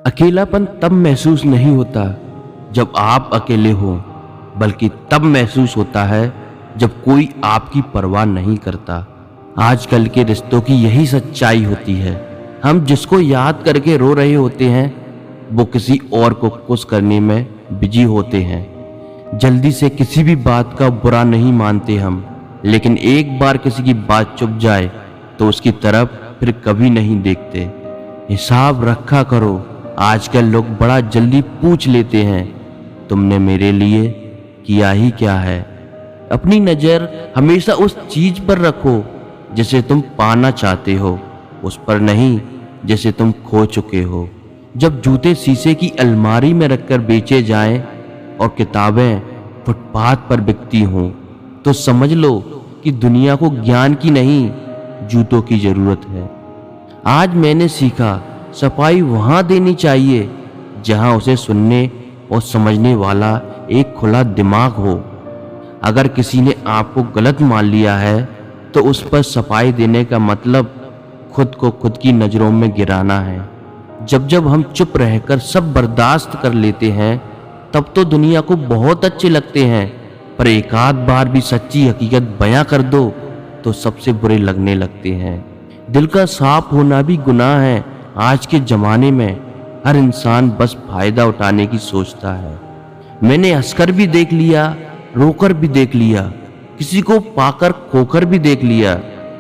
अकेलापन तब महसूस नहीं होता जब आप अकेले हो, बल्कि तब महसूस होता है जब कोई आपकी परवाह नहीं करता। आजकल के रिश्तों की यही सच्चाई होती है। हम जिसको याद करके रो रहे होते हैं, वो किसी और को खुश करने में बिजी होते हैं। जल्दी से किसी भी बात का बुरा नहीं मानते हम, लेकिन एक बार किसी की बात चुप जाए तो उसकी तरफ फिर कभी नहीं देखते। हिसाब रखा करो। आजकल लोग बड़ा जल्दी पूछ लेते हैं, तुमने मेरे लिए किया ही क्या है। अपनी नज़र हमेशा उस चीज पर रखो जिसे तुम पाना चाहते हो, उस पर नहीं जिसे तुम खो चुके हो। जब जूते शीशे की अलमारी में रखकर बेचे जाएं और किताबें फुटपाथ पर बिकती हों, तो समझ लो कि दुनिया को ज्ञान की नहीं, जूतों की जरूरत है। आज मैंने सीखा, सफाई वहां देनी चाहिए जहां उसे सुनने और समझने वाला एक खुला दिमाग हो। अगर किसी ने आपको गलत मान लिया है तो उस पर सफाई देने का मतलब खुद को खुद की नज़रों में गिराना है। जब जब हम चुप रहकर सब बर्दाश्त कर लेते हैं, तब तो दुनिया को बहुत अच्छे लगते हैं, पर एक आध बार भी सच्ची हकीकत बयां कर दो तो सबसे बुरे लगने लगते हैं। दिल का साफ होना भी गुनाह है। आज के ज़माने में हर इंसान बस फायदा उठाने की सोचता है। मैंने हंसकर भी देख लिया, रोकर भी देख लिया, किसी को पाकर खोकर भी देख लिया।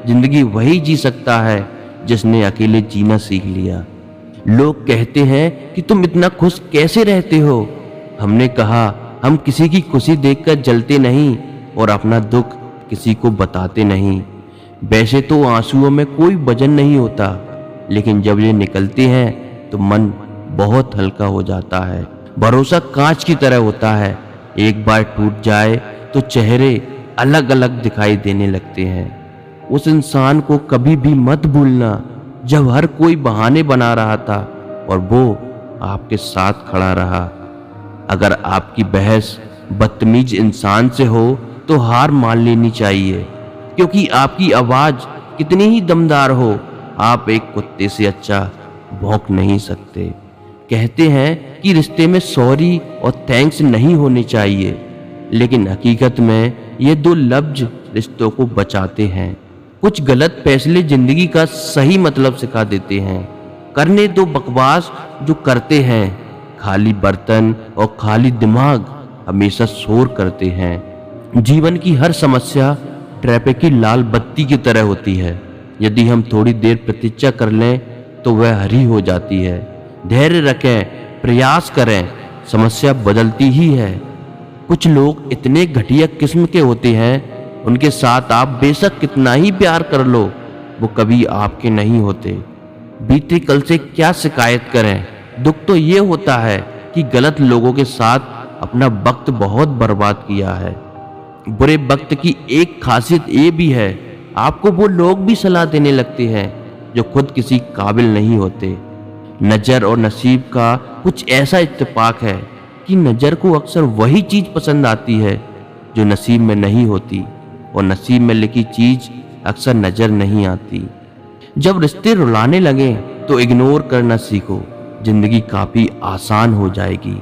जिंदगी वही जी सकता है जिसने अकेले जीना सीख लिया। लोग कहते हैं कि तुम इतना खुश कैसे रहते हो। हमने कहा, हम किसी की खुशी देखकर जलते नहीं और अपना दुख किसी को बताते नहीं। वैसे तो आंसुओं में कोई वजन नहीं होता, लेकिन जब ये निकलते हैं तो मन बहुत हल्का हो जाता है। भरोसा कांच की तरह होता है, एक बार टूट जाए तो चेहरे अलग अलग दिखाई देने लगते हैं। उस इंसान को कभी भी मत भूलना जब हर कोई बहाने बना रहा था और वो आपके साथ खड़ा रहा। अगर आपकी बहस बदतमीज इंसान से हो तो हार मान लेनी चाहिए, क्योंकि आपकी आवाज कितनी ही दमदार हो, आप एक कुत्ते से अच्छा भौंक नहीं सकते। कहते हैं कि रिश्ते में सॉरी और थैंक्स नहीं होने चाहिए, लेकिन हकीकत में ये दो लफ्ज रिश्तों को बचाते हैं। कुछ गलत फैसले जिंदगी का सही मतलब सिखा देते हैं। करने दो बकवास जो करते हैं। खाली बर्तन और खाली दिमाग हमेशा शोर करते हैं। जीवन की हर समस्या ट्रैफिक की लाल बत्ती की तरह होती है। यदि हम थोड़ी देर प्रतीक्षा कर लें तो वह हरी हो जाती है। धैर्य रखें, प्रयास करें, समस्या बदलती ही है। कुछ लोग इतने घटिया किस्म के होते हैं, उनके साथ आप बेशक कितना ही प्यार कर लो, वो कभी आपके नहीं होते। बीते कल से क्या शिकायत करें। दुख तो ये होता है कि गलत लोगों के साथ अपना वक्त बहुत बर्बाद किया है। बुरे वक्त की एक खासियत ये भी है, आपको वो लोग भी सलाह देने लगते हैं जो खुद किसी काबिल नहीं होते। नज़र और नसीब का कुछ ऐसा इत्तेफाक है कि नज़र को अक्सर वही चीज़ पसंद आती है जो नसीब में नहीं होती, और नसीब में लिखी चीज़ अक्सर नज़र नहीं आती। जब रिश्ते रुलाने लगे तो इग्नोर करना सीखो, जिंदगी काफ़ी आसान हो जाएगी।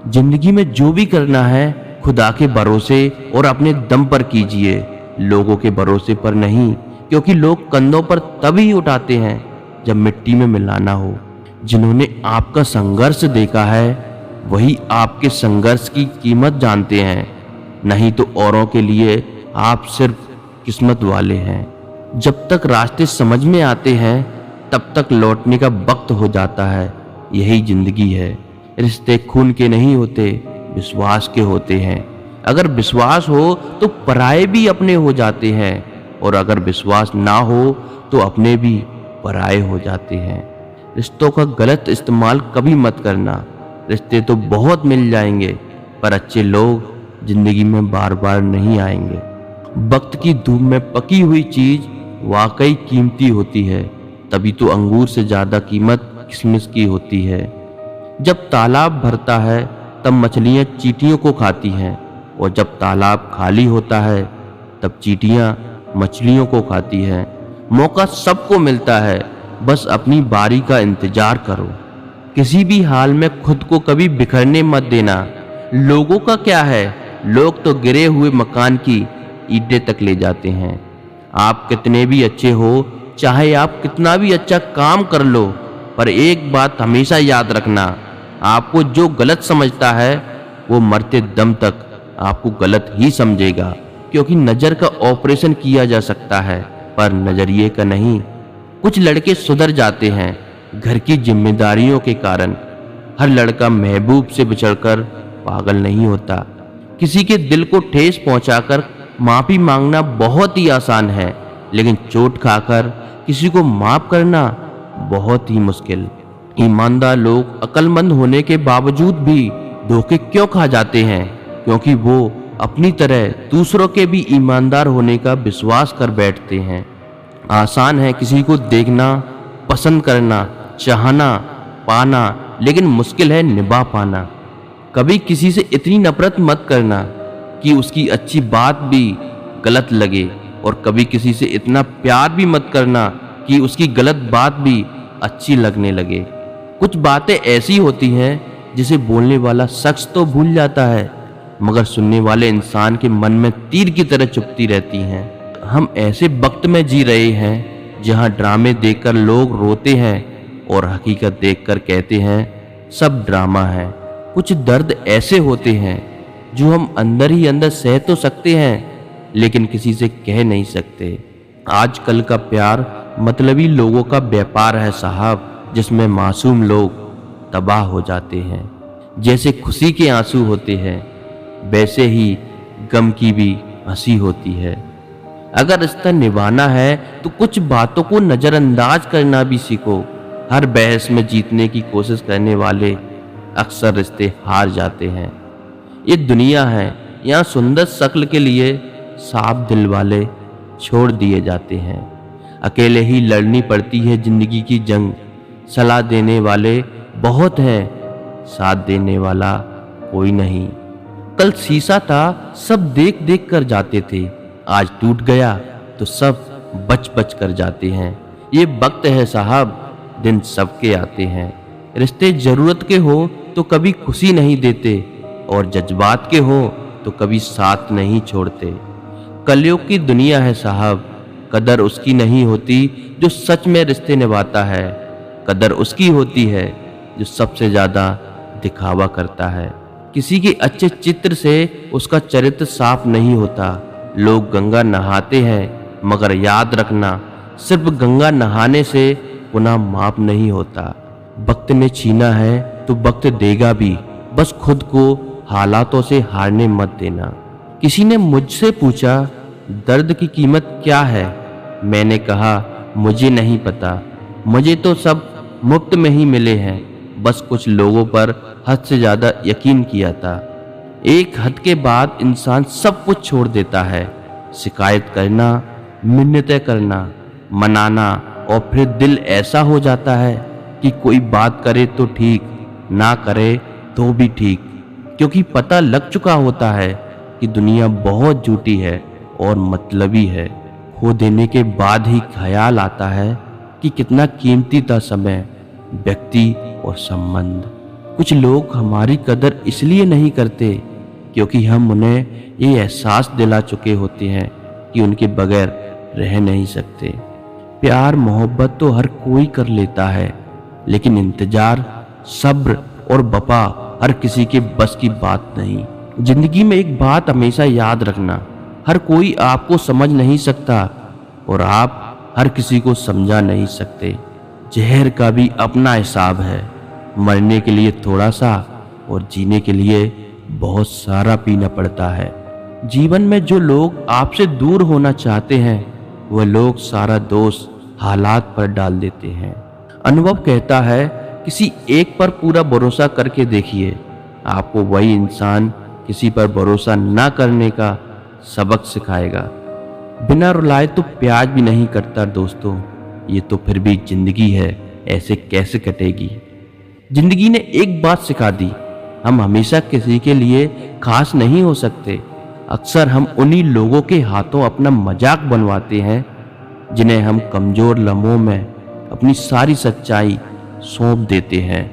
जिंदगी में जो भी करना है खुदा के भरोसे और अपने दम पर कीजिए, लोगों के भरोसे पर नहीं, क्योंकि लोग कंधों पर तभी उठाते हैं जब मिट्टी में मिलाना हो। जिन्होंने आपका संघर्ष देखा है वही आपके संघर्ष की कीमत जानते हैं, नहीं तो औरों के लिए आप सिर्फ किस्मत वाले हैं। जब तक रास्ते समझ में आते हैं तब तक लौटने का वक्त हो जाता है। यही जिंदगी है। रिश्ते खून के नहीं होते, विश्वास के होते हैं। अगर विश्वास हो तो पराये भी अपने हो जाते हैं, और अगर विश्वास ना हो तो अपने भी पराये हो जाते हैं। रिश्तों का गलत इस्तेमाल कभी मत करना। रिश्ते तो बहुत मिल जाएंगे, पर अच्छे लोग जिंदगी में बार बार नहीं आएंगे। वक्त की धूप में पकी हुई चीज वाकई कीमती होती है, तभी तो अंगूर से ज्यादा कीमत किशमिश की होती है। जब तालाब भरता है तब मछलियां चींटियों को खाती हैं, और जब तालाब खाली होता है तब चींटियां मछलियों को खाती हैं। मौका सबको मिलता है, बस अपनी बारी का इंतजार करो। किसी भी हाल में खुद को कभी बिखरने मत देना। लोगों का क्या है, लोग तो गिरे हुए मकान की ईंटें तक ले जाते हैं। आप कितने भी अच्छे हो, चाहे आप कितना भी अच्छा काम कर लो, पर एक बात हमेशा याद रखना, आपको जो गलत समझता है वो मरते दम तक आपको गलत ही समझेगा। क्योंकि नज़र का ऑपरेशन किया जा सकता है पर नज़रिए का नहीं। कुछ लड़के सुधर जाते हैं घर की जिम्मेदारियों के कारण। हर लड़का महबूब से बिछड़कर पागल नहीं होता। किसी के दिल को ठेस पहुंचाकर माफी मांगना बहुत ही आसान है, लेकिन चोट खाकर किसी को माफ करना बहुत ही मुश्किल। ईमानदार लोग अक्लमंद होने के बावजूद भी धोखे क्यों खा जाते हैं? क्योंकि वो अपनी तरह दूसरों के भी ईमानदार होने का विश्वास कर बैठते हैं। आसान है किसी को देखना, पसंद करना, चाहना, पाना, लेकिन मुश्किल है निभा पाना। कभी किसी से इतनी नफरत मत करना कि उसकी अच्छी बात भी गलत लगे, और कभी किसी से इतना प्यार भी मत करना कि उसकी गलत बात भी अच्छी लगने लगे। कुछ बातें ऐसी होती हैं जिसे बोलने वाला शख्स तो भूल जाता है, मगर सुनने वाले इंसान के मन में तीर की तरह चुभती रहती हैं। हम ऐसे वक्त में जी रहे हैं जहां ड्रामे देखकर लोग रोते हैं और हकीकत देखकर कहते हैं सब ड्रामा है। कुछ दर्द ऐसे होते हैं जो हम अंदर ही अंदर सह तो सकते हैं, लेकिन किसी से कह नहीं सकते। आजकल का प्यार मतलबी लोगों का व्यापार है साहब, जिसमें मासूम लोग तबाह हो जाते हैं। जैसे खुशी के आंसू होते हैं, वैसे ही गम की भी हंसी होती है। अगर रिश्ता निभाना है तो कुछ बातों को नज़रअंदाज करना भी सीखो। हर बहस में जीतने की कोशिश करने वाले अक्सर रिश्ते हार जाते हैं। ये दुनिया है, यहाँ सुंदर शक्ल के लिए साफ दिल वाले छोड़ दिए जाते हैं। अकेले ही लड़नी पड़ती है जिंदगी की जंग। सलाह देने वाले बहुत हैं, साथ देने वाला कोई नहीं। कल शीशा था, सब देख देख कर जाते थे, आज टूट गया तो सब बच बच कर जाते हैं। ये वक्त है साहब, दिन सबके आते हैं। रिश्ते जरूरत के हो तो कभी खुशी नहीं देते, और जज्बात के हो तो कभी साथ नहीं छोड़ते। कलयुग की दुनिया है साहब, कदर उसकी नहीं होती जो सच में रिश्ते निभाता है। कदर उसकी होती है जो सबसे ज्यादा दिखावा करता है। किसी के अच्छे चित्र से उसका चरित्र साफ नहीं होता। लोग गंगा नहाते हैं, मगर याद रखना सिर्फ गंगा नहाने से गुनाह माफ नहीं होता। वक्त ने छीना है तो वक्त देगा भी, बस खुद को हालातों से हारने मत देना। किसी ने मुझसे पूछा दर्द की कीमत क्या है? मैंने कहा मुझे नहीं पता, मुझे तो सब मुफ्त में ही मिले हैं, बस कुछ लोगों पर हद से ज़्यादा यकीन किया था। एक हद के बाद इंसान सब कुछ छोड़ देता है। शिकायत करना, मिन्नतें करना, मनाना, और फिर दिल ऐसा हो जाता है कि कोई बात करे तो ठीक, ना करे तो भी ठीक, क्योंकि पता लग चुका होता है कि दुनिया बहुत झूठी है और मतलबी है। खो देने के बाद ही ख्याल आता है कि कितना कीमती था समय, व्यक्ति और संबंध। कुछ लोग हमारी कदर इसलिए नहीं करते क्योंकि हम उन्हें ये एहसास दिला चुके होते हैं कि उनके बगैर रह नहीं सकते। प्यार मोहब्बत तो हर कोई कर लेता है, लेकिन इंतजार, सब्र और वफा हर किसी के बस की बात नहीं। जिंदगी में एक बात हमेशा याद रखना, हर कोई आपको समझ नहीं सकता और आप हर किसी को समझा नहीं सकते। जहर का भी अपना हिसाब है, मरने के लिए थोड़ा सा और जीने के लिए बहुत सारा पीना पड़ता है। जीवन में जो लोग आपसे दूर होना चाहते हैं वह लोग सारा दोष हालात पर डाल देते हैं। अनुभव कहता है किसी एक पर पूरा भरोसा करके देखिए, आपको वही इंसान किसी पर भरोसा ना करने का सबक सिखाएगा। बिना रुलाए तो प्याज भी नहीं कटता दोस्तों, ये तो फिर भी जिंदगी है, ऐसे कैसे कटेगी। जिंदगी ने एक बात सिखा दी, हम हमेशा किसी के लिए खास नहीं हो सकते। अक्सर हम उन्हीं लोगों के हाथों अपना मजाक बनवाते हैं जिन्हें हम कमजोर लम्हों में अपनी सारी सच्चाई सौंप देते हैं।